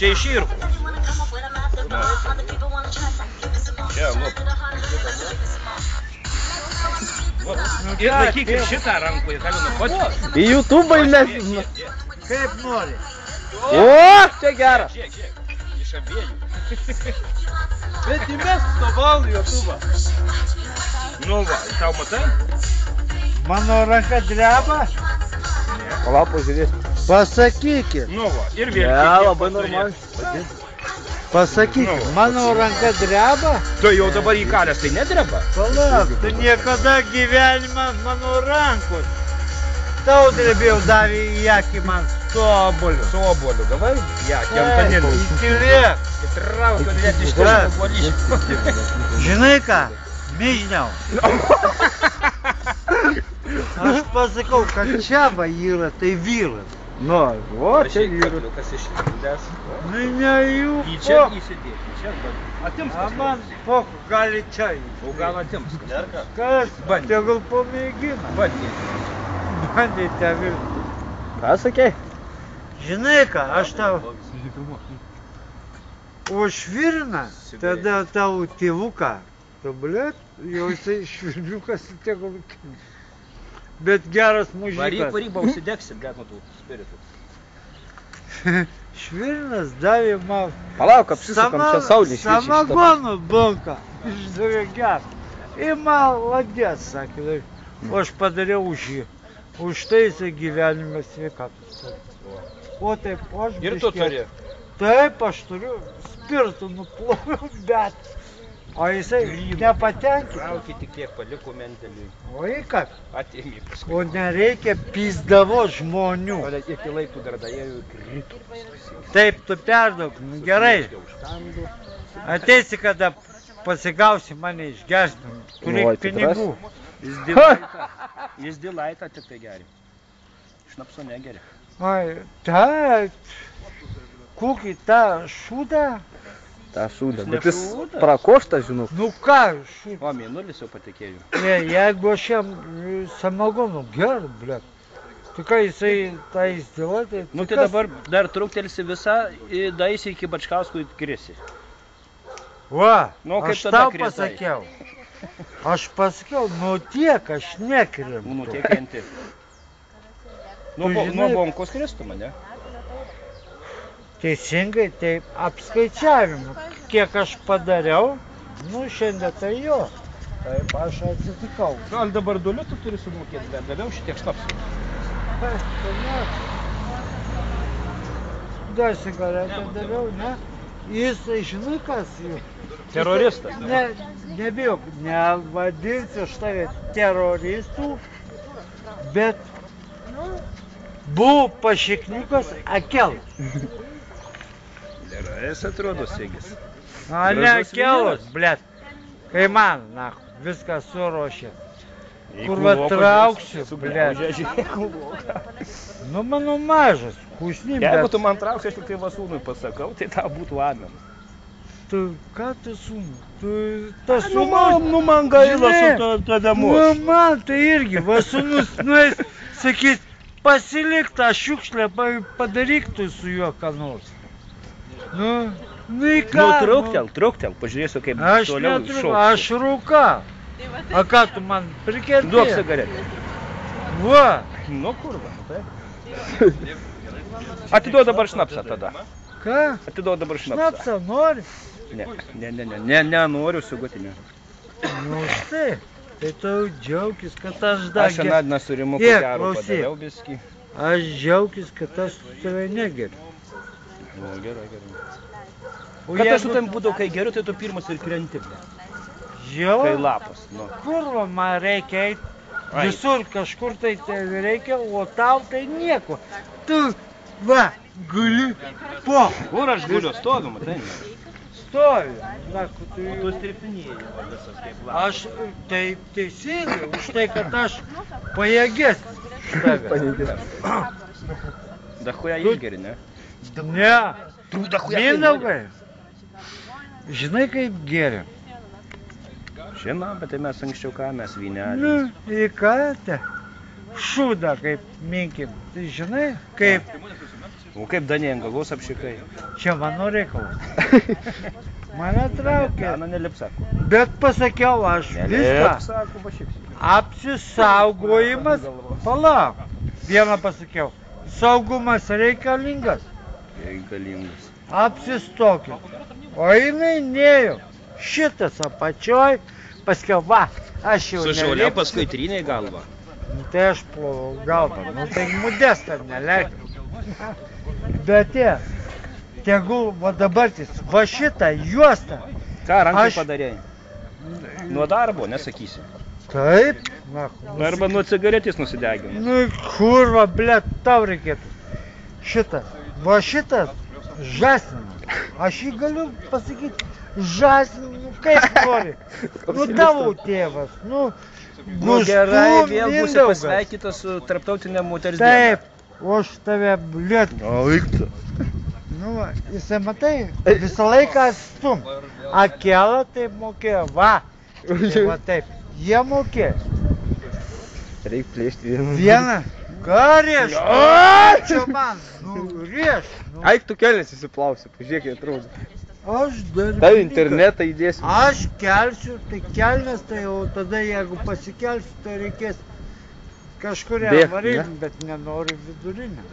Čia iš Irkų. Čia, ir laikyk ir šitą rankų, ir galiu nufotkint. Į YouTube įmesti. Kaip nori. O, čia gera. Iš abiejų. Bet įmest to val YouTube. Nu va, tau matai? Mano ranka dreba. Palauk, pažiūrės. Pasakykit. Nu va, ir vėl. Ne, labai normaliai. Pasakykit, mano ranka dreba. Tu jau dabar įkalęs, tai nedreba? Palauk, tu niekada gyvenime mano rankos. Tau drebėjau davė į akį man su oboliu. Su oboliu, gavai? Ja, kentanėlį. Įtilėk. Įtraukio net iš tiesų oboliškų. Žinai ką? Mižniau. Aš pasakau, kad čia va yra, tai vyras. Nu, o, čia vyras. Kas išlindęs. Nu, ne jų. Į čia įsidėk, į čia atims A kas. man poku gali čia. O gal atims kas. Kas? Bandė. Tegul pamėgina. Bandė. Bandė tevilti. Ką sakei? Žinai ką, aš tau užvirna, tada tau tėvuką. Tu, blėt, jau jisai švirniukas tegul. Bet geras mužikas. Varyk, užsidegsi, blėt, nuo tų spiritų. Švirnas davė man Palauk, apsisukam, čia saulė šviečia. Samagono bunką išdavė gerą. Ir man ladės, sakė. O aš padariau už jį. Už tai jisai gyvenime sveikatos. O taip, aš Ir tu turi. Taip, aš turiu. Spirtų nuploviau, bet. O jisai nepatenkė. Traukį tik tiek paliko menteliui. O į ką? Atėmė paskui. O nereikia pyzdavo žmonių. O kiek į laikų dar dajėjų krito. Taip, tu perdaug. Nu, gerai. Ateisi, kada pasigausi mane išgersti. Turėk pinigų. Jis dilaitą tik tai geri. Šnapso negeri. Ai, ta, kokį tą šūdą? Ta šūda, bet jis prakoštas, žinau. Nu ką, šūdą? O, mėnulis jau patekėjo. Ne, jeigu aš jam samagoną geru, blėt. Tai ką jisai tą įsdėlą, tai... Nu tai dabar dar truktelsi visą, daisi iki Bačkauskų krisi. Va, Nu, kaip aš tada tau kritai? pasakiau. Aš pasakiau, nu tiek aš nekrimtu. Nu, tiek enti. Nuo bonkos kristų mane. Teisingai, tai apskaičiavimu. Kiek aš padariau, nu šiandien tai jo. Taip aš atsitikau. Gal dabar 2 litų turi sumokėti, bet daviau šitiek šnapsų. Dar cigaretę daviau, ne? Jis, žinai kas jau? Teroristas. Ne, nebijok, nevadinsiu aš tave teroristų, bet buvo pašikniukas akelas. Jis atrodo sėgis. A ne akelas, blėt. Kai man, na, viską suruošė. Kur va trauksiu, blėt. Nu, mano mažas, kusnim, Jeigu bet... tu man trauksi, aš tik tai vasūnui pasakau, tai tau būtų amen. Tu, ką tu sūnų? Tu, tas Nu, sūnus... man gaila Žinai, su tada Nu, man tai irgi, va sūnus, nuės, sakys, pasilik tą šiukšlę, padaryk tu su juo ką nors. Nu į ką? Nu, truktel, pažiūrėsiu, kaip Aš toliau neturiu, aš rūka. A ką tu man prikerti? Duok cigaretę. Va. Nu, kurva, tai. Atiduok dabar šnapsą tada. Ką? Atiduok dabar šnapsą. Šnapsą nori? Nenoriu sugutinę. Nu štai, tai tau džiaukis, kad aš dar... Aš šiandien surimu ko gero padariau biskį. Aš džiaukis, kad aš su tave negeriu. O, gerai. Kad aš su tam būdau, kai geriu, tai tu pirmas ir krenti. Jau? Kai lapas. Nu. Kurva, man reikia eiti. Visur kažkur tai reikia, o tau tai nieko. Tu, va, guli po. Kur aš guliu, stoviu, matai? Stovi. Na, tu stripinėjai visas kaip lapas. Aš taip teisingai, už tai, kad aš pajėgesnis. Da chuja išgeri, ne? Ne. Tu da chuja Mindaugai. Žinai, kaip geriam? Žinau, bet tai mes anksčiau ką, mes vynelį. Nu, į ką te? šūdą kaip minkim. Tai žinai, kaip O kaip Danė ant galvos apšikai? čia mano reikalas. Mane traukia. Ana nelips, sako. Bet pasakiau, aš viską. Sako, pašyks. Apsisaugojimas. Palauk. Vieną pasakiau. Saugumas reikalingas. Reikalingas. Apsistokit. O jinai nėjo. Šitas apačioj. Paskiau, va, aš jau Su žolė nelipsiu. paskui trynė galvą. Nu, tai aš plovau galvą. Nu, tai modestą neleidau. Bet tie, tegul, va dabartis, va šitą juostą. Ką rankai Aš- padarėjai? Nuo darbo, nesakysi. Taip, na, Arba nuo cigaretės nusidegino. nu, kurva, blėt, tau reikėtų. Šitas, va šitas, žąsinas. Aš jį galiu pasakyti, žąsinas, nu, kaip nori. Nu, tavo tėvas, nu, Nu gerai, vėl būsi Mindaugas. pasveikytas su tarptautinė moters diena. Taip, o aš tave, blėt, O, eiktų. nu, va, jisai matai, visą laiką stum. Akelą taip mokėjo, va. Tai va taip, jie mokėjo. Reik plėšti vieną. Vieną, ką rieš? O, čia man, nu, rieš. Nu, Eik tu kelnes įsiplausi, pažiūrėk, kaip atrodo. aš dar. Tau internetą įdėsiu. Aš kelsiu, tai kelnes, tai jau tada jeigu pasikelsiu, tai reikės kažkurią Bėgt, varyti, ne? bet nenoriu vidurinę.